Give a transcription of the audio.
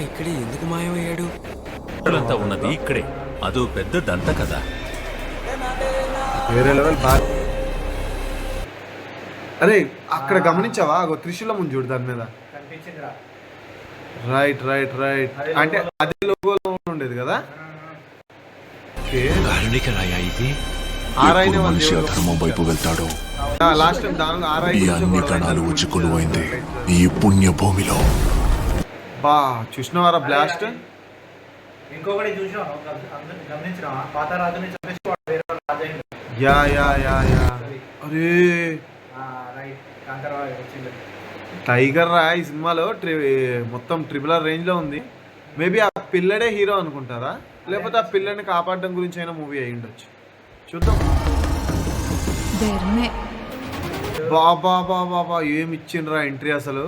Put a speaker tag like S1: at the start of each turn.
S1: ఇక్కడే ఎందుకు మాయమయ్యాడు?
S2: అంతా ఉన్నది ఇక్కడే. అదో పెద్ద దంత కదా.
S3: వేరే లెవెల్ బాగా. అరే అక్కడ గమనించావా త్రిశూలం ఉంది చూడు దాని మీద. రైట్ రైట్ రైట్ అంటే అదే లోగోలో ఉండేది కదా.
S4: మనిషి అధర్మం వైపు వెళ్తాడో ఈ అన్ని కణాలు వచ్చి కొలువైంది ఈ పుణ్య భూమిలో.
S3: బా చూసినవారా బ్లాస్ట్.
S5: ఇంకొకటి చూసినావు గమనించినావా? పాత రాజుని చంపేసి వేరే రాజు అయింది.
S3: యా యా యా యా అరే
S5: రైట్ కాంకర్ వచ్చింది.
S3: టైగర్ రా ఈ సినిమాలో మొత్తం ట్రిపుల్ రేంజ్ లో ఉంది. మేబీ ఆ పిల్లడే హీరో అనుకుంటారా, లేకపోతే ఆ పిల్లని కాపాడడం గురించి అయినా మూవీ అయి ఉండొచ్చు. చూద్దాం. బాబా బాబా బాబా ఏమి ఇచ్చిండ్రా ఎంట్రీ అసలు.